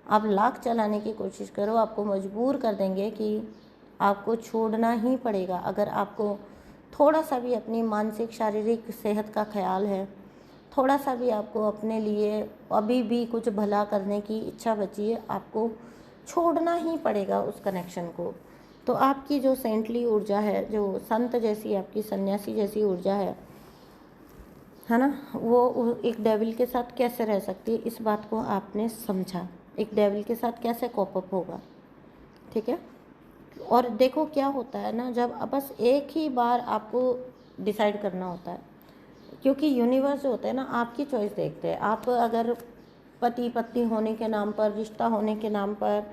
आप लाख चलाने की कोशिश करो, आपको मजबूर कर देंगे कि आपको छोड़ना ही पड़ेगा। अगर आपको थोड़ा सा भी अपनी मानसिक शारीरिक सेहत का ख्याल है, थोड़ा सा भी आपको अपने लिए अभी भी कुछ भला करने की इच्छा बची है, आपको छोड़ना ही पड़ेगा उस कनेक्शन को। तो आपकी जो सेंटली ऊर्जा है, जो संत जैसी, आपकी सन्यासी जैसी ऊर्जा है ना, वो एक डेविल के साथ कैसे रह सकती है, इस बात को आपने समझा। एक डेविल के साथ कैसे कॉप अप होगा। ठीक है, और देखो क्या होता है ना, जब बस एक ही बार आपको डिसाइड करना होता है, क्योंकि यूनिवर्स जो होता है ना, आपकी चॉइस देखते हैं। आप अगर पति पत्नी होने के नाम पर, रिश्ता होने के नाम पर,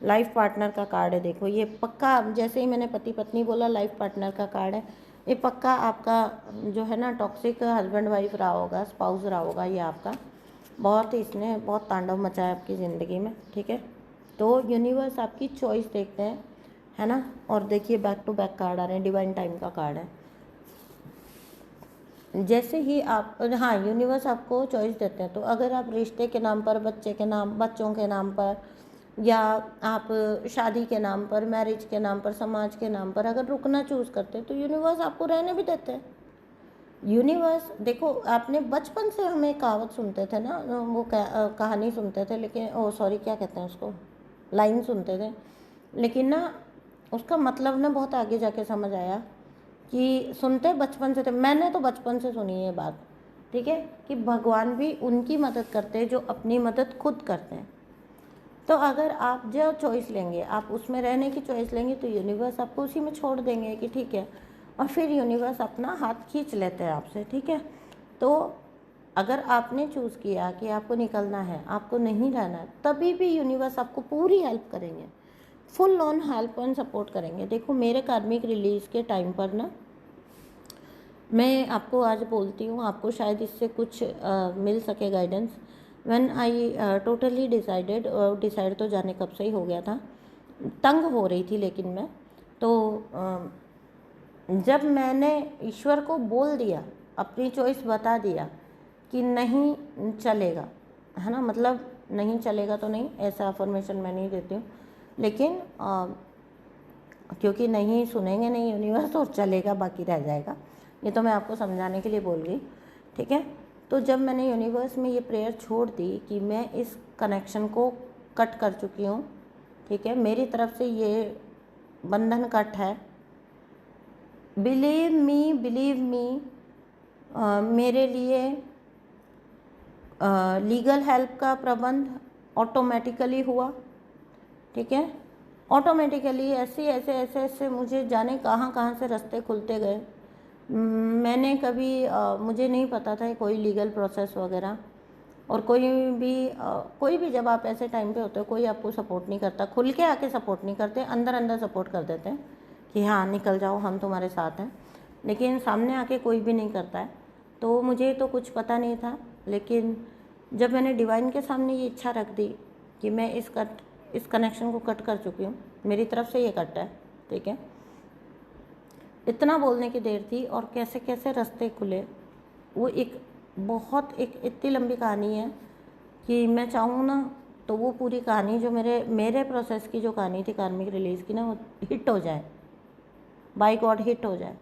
लाइफ पार्टनर का कार्ड है, देखो ये पक्का, जैसे ही मैंने पति पत्नी बोला, लाइफ पार्टनर का कार्ड है, ये पक्का आपका जो है ना टॉक्सिक हस्बैंड वाइफ रहा होगा, स्पाउस रहा होगा ये आपका। बहुत इसने बहुत तांडव मचाया आपकी ज़िंदगी में, ठीक है। तो यूनिवर्स आपकी चॉइस देखते हैं, है ना। और देखिए बैक टू बैक कार्ड आ रहे हैं, डिवाइन टाइम का कार्ड है। जैसे ही आप, हाँ, यूनिवर्स आपको चॉइस देते हैं। तो अगर आप रिश्ते के नाम पर, बच्चों के नाम पर, या आप शादी के नाम पर, मैरिज के नाम पर, समाज के नाम पर अगर रुकना चूज़ करते हैं तो यूनिवर्स आपको रहने भी देते हैं। यूनिवर्स देखो, आपने बचपन से हमें कहावत सुनते थे ना, वो कहानी सुनते थे, लेकिन सॉरी क्या कहते हैं उसको, लाइन सुनते थे, लेकिन ना उसका मतलब ना बहुत आगे जाके समझ आया कि सुनते बचपन से थे। मैंने तो बचपन से सुनी है ये बात, ठीक है, कि भगवान भी उनकी मदद करते हैं जो अपनी मदद खुद करते हैं। तो अगर आप जो चॉइस लेंगे, आप उसमें रहने की चॉइस लेंगे, तो यूनिवर्स आपको उसी में छोड़ देंगे कि ठीक है, और फिर यूनिवर्स अपना हाथ खींच लेते हैं आपसे, ठीक है। तो अगर आपने चूज़ किया कि आपको निकलना है, आपको नहीं रहना है, तभी भी यूनिवर्स आपको पूरी हेल्प करेंगे, full on help and support करेंगे। देखो मेरे कार्मिक रिलीज़ के टाइम पर ना, मैं आपको आज बोलती हूँ, आपको शायद इससे कुछ मिल सके guidance. When I totally decide तो जाने कब से ही हो गया था, तंग हो रही थी लेकिन मैं तो जब मैंने ईश्वर को बोल दिया, अपनी चॉइस बता दिया कि नहीं चलेगा, है ना, मतलब नहीं चलेगा तो नहीं, ऐसा अफर्मेशन मैं नहीं देती हूँ, लेकिन क्योंकि नहीं सुनेंगे नहीं यूनिवर्स, और चलेगा बाकी रह जाएगा, ये तो मैं आपको समझाने के लिए बोल गई, ठीक है। तो जब मैंने यूनिवर्स में ये प्रेयर छोड़ दी कि मैं इस कनेक्शन को कट कर चुकी हूँ, ठीक है, मेरी तरफ से ये बंधन कट है, बिलीव मी, मेरे लिए लीगल हेल्प का प्रबंध ऑटोमेटिकली हुआ, ठीक है। ऑटोमेटिकली ऐसे मुझे जाने कहाँ से रास्ते खुलते गए। मैंने कभी मुझे नहीं पता था कोई लीगल प्रोसेस वगैरह, और कोई भी जब आप ऐसे टाइम पे होते हो, कोई आपको सपोर्ट नहीं करता, खुल के आके सपोर्ट नहीं करते, अंदर सपोर्ट कर देते हैं कि हाँ निकल जाओ, हम तुम्हारे साथ हैं, लेकिन सामने आके कोई भी नहीं करता है। तो मुझे तो कुछ पता नहीं था, लेकिन जब मैंने डिवाइन के सामने ये इच्छा रख दी कि मैं इस कनेक्शन को कट कर चुकी हूँ, मेरी तरफ से ये कट है, ठीक है, इतना बोलने की देर थी, और कैसे कैसे रास्ते खुले, वो एक इतनी लंबी कहानी है कि मैं चाहूँ ना तो वो पूरी कहानी जो मेरे प्रोसेस की जो कहानी थी कार्मिक रिलीज़ की ना, वो हिट हो जाए, बाय गॉड हिट हो जाए।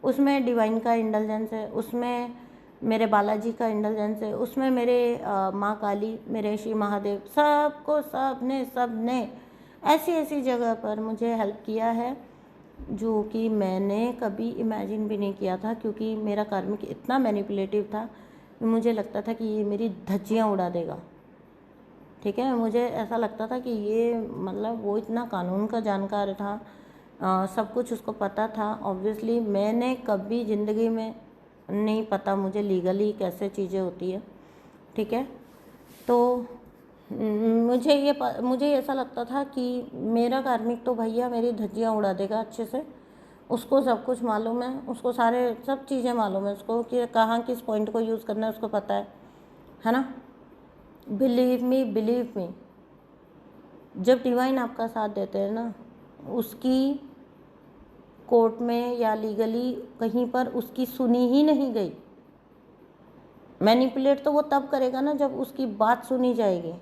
उसमें डिवाइन का इंडल्जेंस है, उसमें मेरे बालाजी का इंडल्जेंस है, उसमें मेरे माँ काली, मेरे श्री महादेव, सब ने ऐसी जगह पर मुझे हेल्प किया है जो कि मैंने कभी इमेजिन भी नहीं किया था, क्योंकि मेरा कार्मिक इतना मैनिपुलेटिव था, मुझे लगता था कि ये मेरी धज्जियाँ उड़ा देगा, ठीक है। मुझे ऐसा लगता था कि ये मतलब वो इतना कानून का जानकार था, सब कुछ उसको पता था। ऑब्वियसली मैंने कभी ज़िंदगी में नहीं पता मुझे लीगली कैसे चीज़ें होती है, ठीक है। तो मुझे ऐसा लगता था कि मेरा कार्मिक तो भैया मेरी धज्जियाँ उड़ा देगा अच्छे से, उसको सब कुछ मालूम है, उसको सब चीज़ें मालूम है, उसको कि कहाँ किस पॉइंट को यूज़ करना है उसको पता है ना। बिलीव मी, जब डिवाइन आपका साथ देते हैं ना, उसकी कोर्ट में या लीगली कहीं पर उसकी सुनी ही नहीं गई। मैनिपुलेट तो वो तब करेगा ना जब उसकी बात सुनी जाएगी,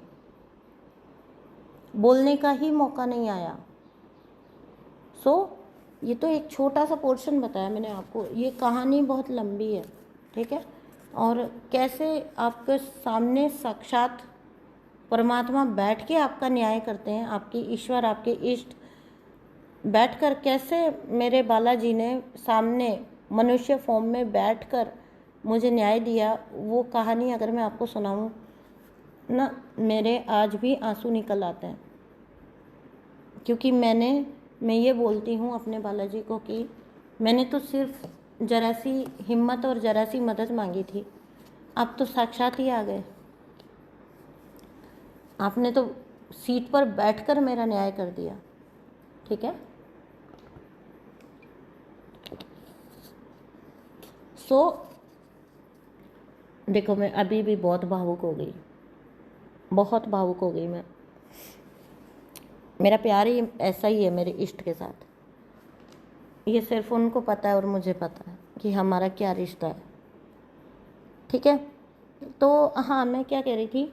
बोलने का ही मौका नहीं आया। ये तो एक छोटा सा पोर्शन बताया मैंने आपको, ये कहानी बहुत लंबी है, ठीक है। और कैसे आपके सामने साक्षात परमात्मा बैठ के आपका न्याय करते हैं, आपके ईश्वर, आपके इष्ट बैठकर, कैसे मेरे बालाजी ने सामने मनुष्य फॉर्म में बैठकर मुझे न्याय दिया, वो कहानी अगर मैं आपको सुनाऊं ना, मेरे आज भी आंसू निकल आते हैं, क्योंकि मैं ये बोलती हूँ अपने बालाजी को कि मैंने तो सिर्फ जरा सी हिम्मत और जरा सी मदद मांगी थी, आप तो साक्षात ही आ गए, आपने तो सीट पर बैठकर मेरा न्याय कर दिया, ठीक है। देखो मैं अभी भी बहुत भावुक हो गई, बहुत भावुक हो गई मैं। मेरा प्यार ही ऐसा ही है मेरे इष्ट के साथ। ये सिर्फ उनको पता है और मुझे पता है कि हमारा क्या रिश्ता है। ठीक है, तो हाँ, मैं क्या कह रही थी,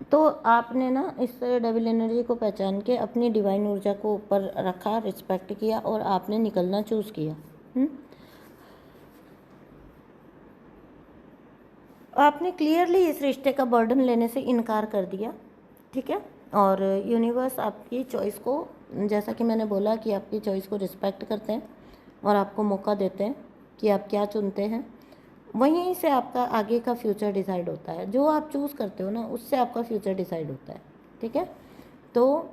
तो आपने ना इस डेविल एनर्जी को पहचान के अपनी डिवाइन ऊर्जा को ऊपर रखा, रिस्पेक्ट किया और आपने निकलना चूज़ किया। आपने क्लियरली इस रिश्ते का बर्डन लेने से इनकार कर दिया। ठीक है, और यूनिवर्स आपकी चॉइस को, जैसा कि मैंने बोला कि आपकी चॉइस को रिस्पेक्ट करते हैं और आपको मौका देते हैं कि आप क्या चुनते हैं। वहीं से आपका आगे का फ्यूचर डिसाइड होता है। जो आप चूज़ करते हो ना, उससे आपका फ्यूचर डिसाइड होता है। ठीक है, तो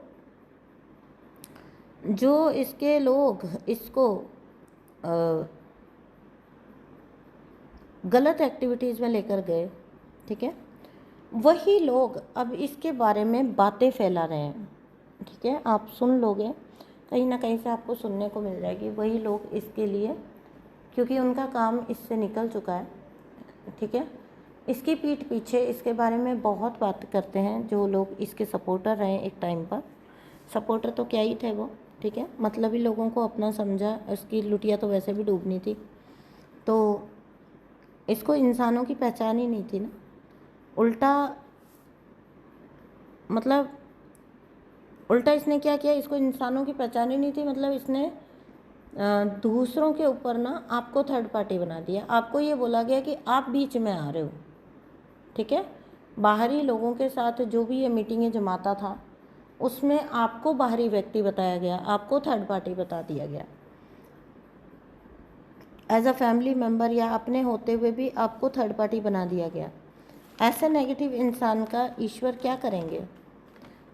जो इसके लोग इसको गलत एक्टिविटीज़ में लेकर गए, ठीक है, वही लोग अब इसके बारे में बातें फैला रहे हैं। ठीक है, आप सुन लोगे, कहीं ना कहीं से आपको सुनने को मिल जाएगी। वही लोग इसके लिए, क्योंकि उनका काम इससे निकल चुका है, ठीक है, इसकी पीठ पीछे इसके बारे में बहुत बात करते हैं। जो लोग इसके सपोर्टर रहे एक टाइम पर, सपोर्टर तो क्या ही थे वो, ठीक है, मतलब ही लोगों को अपना समझा। इसकी लुटिया तो वैसे भी डूबनी थी, तो इसको इंसानों की पहचान ही नहीं थी ना। उल्टा मतलब उल्टा इसने क्या किया, इसको इंसानों की पहचान ही नहीं थी, मतलब इसने दूसरों के ऊपर ना आपको थर्ड पार्टी बना दिया। आपको ये बोला गया कि आप बीच में आ रहे हो। ठीक है, बाहरी लोगों के साथ जो भी ये मीटिंगें जमाता था, उसमें आपको बाहरी व्यक्ति बताया गया, आपको थर्ड पार्टी बता दिया गया। एज अ फैमिली मेम्बर या अपने होते हुए भी आपको थर्ड पार्टी बना दिया गया। ऐसे नेगेटिव इंसान का ईश्वर क्या करेंगे,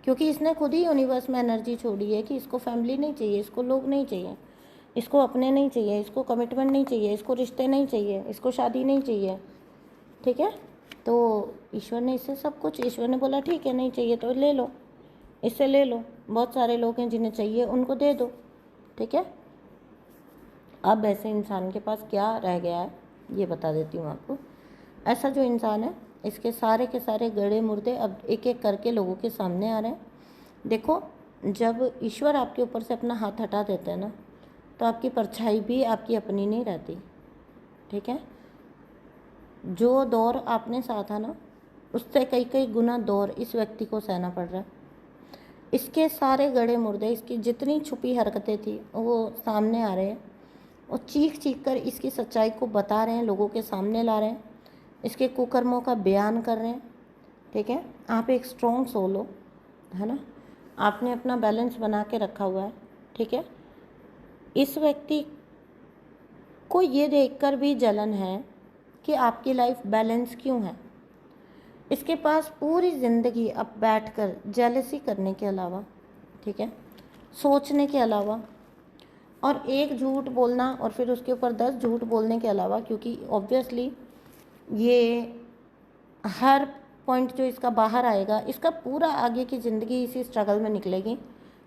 क्योंकि इसने खुद ही यूनिवर्स में एनर्जी छोड़ी है कि इसको फैमिली नहीं चाहिए, इसको लोग नहीं चाहिए, इसको अपने नहीं चाहिए, इसको कमिटमेंट नहीं चाहिए, इसको रिश्ते नहीं चाहिए, इसको शादी नहीं चाहिए। ठीक है, तो ईश्वर ने इससे सब कुछ, ईश्वर ने बोला ठीक है, नहीं चाहिए तो ले लो, इससे ले लो। बहुत सारे लोग हैं जिन्हें चाहिए, उनको दे दो। ठीक है, अब ऐसे इंसान के पास क्या रह गया है ये बता देती हूँ आपको। ऐसा जो इंसान है, इसके सारे के सारे गड़े मुर्दे अब एक एक करके लोगों के सामने आ रहे हैं। देखो, जब ईश्वर आपके ऊपर से अपना हाथ हटा देते हैं ना, तो आपकी परछाई भी आपकी अपनी नहीं रहती। ठीक है, जो दौर आपने सहा था ना, उससे कई कई गुना दौर इस व्यक्ति को सहना पड़ रहा है। इसके सारे गड़े मुर्दे, इसकी जितनी छुपी हरकतें थी वो सामने आ रहे हैं और चीख चीख कर इसकी सच्चाई को बता रहे हैं, लोगों के सामने ला रहे हैं, इसके कुकर्मों का बयान कर रहे हैं। ठीक है, आप एक स्ट्रॉन्ग सोल हो, है ना, आपने अपना बैलेंस बना के रखा हुआ है। ठीक है, इस व्यक्ति को ये देखकर भी जलन है कि आपकी लाइफ बैलेंस क्यों है। इसके पास पूरी ज़िंदगी अब बैठकर जेलसी करने के अलावा, ठीक है, सोचने के अलावा और एक झूठ बोलना और फिर उसके ऊपर 10 झूठ बोलने के अलावा, क्योंकि ऑब्वियसली ये हर पॉइंट जो इसका बाहर आएगा, इसका पूरा आगे की ज़िंदगी इसी स्ट्रगल में निकलेगी,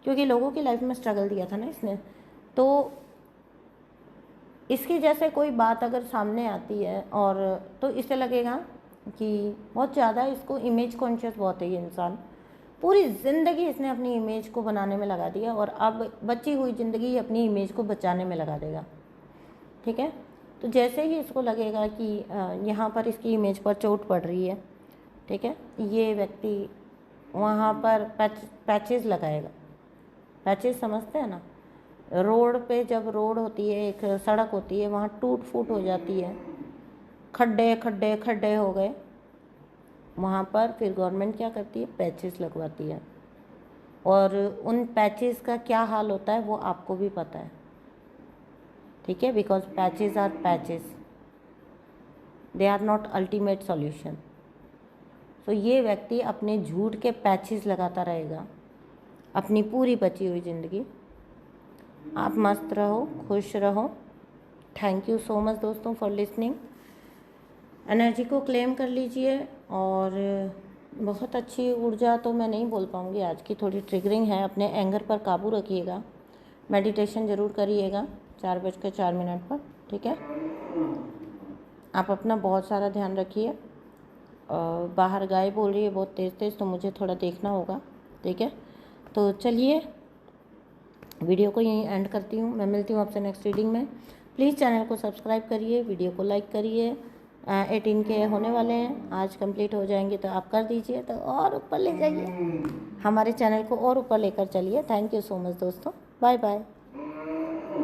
क्योंकि लोगों की लाइफ में स्ट्रगल दिया था ना इसने। तो इसकी जैसे कोई बात अगर सामने आती है और तो इसे लगेगा कि बहुत ज़्यादा इसको इमेज कॉन्शियस बहुत है ये इंसान। पूरी ज़िंदगी इसने अपनी इमेज को बनाने में लगा दिया और अब बची हुई ज़िंदगी अपनी इमेज को बचाने में लगा देगा। ठीक है, तो जैसे ही इसको लगेगा कि यहाँ पर इसकी इमेज पर चोट पड़ रही है, ठीक है, ये व्यक्ति वहाँ पर पैचेस लगाएगा। पैचेस समझते हैं ना, रोड पे जब रोड होती है, एक सड़क होती है, वहाँ टूट फूट हो जाती है, खड्डे खड्डे खड्डे हो गए, वहाँ पर फिर गवर्नमेंट क्या करती है, पैचेस लगवाती है। और उन पैचेस का क्या हाल होता है वो आपको भी पता है। ठीक है, because patches are patches, they are not ultimate solution. तो ये व्यक्ति अपने झूठ के पैचेस लगाता रहेगा अपनी पूरी बची हुई ज़िंदगी। आप मस्त रहो, खुश रहो। थैंक यू सो मच दोस्तों फॉर लिसनिंग। एनर्जी को क्लेम कर लीजिए और बहुत अच्छी ऊर्जा तो मैं नहीं बोल पाऊँगी आज की, थोड़ी ट्रिगरिंग है। अपने एंगर पर काबू रखिएगा, मेडिटेशन ज़रूर करिएगा 4:04 पर। ठीक है, आप अपना बहुत सारा ध्यान रखिए। बाहर गाय बोल रही है बहुत तेज़ तेज़, तो मुझे थोड़ा देखना होगा, ठीक है। तो चलिए वीडियो को यहीं एंड करती हूँ। मैं मिलती हूँ आपसे नेक्स्ट रीडिंग में। प्लीज़ चैनल को सब्सक्राइब करिए, वीडियो को लाइक करिए। 18 के होने वाले हैं, आज कंप्लीट हो जाएंगे तो आप कर दीजिए, तो और ऊपर ले जाइए, हमारे चैनल को और ऊपर लेकर चलिए। थैंक यू सो मच दोस्तों, बाय बाय।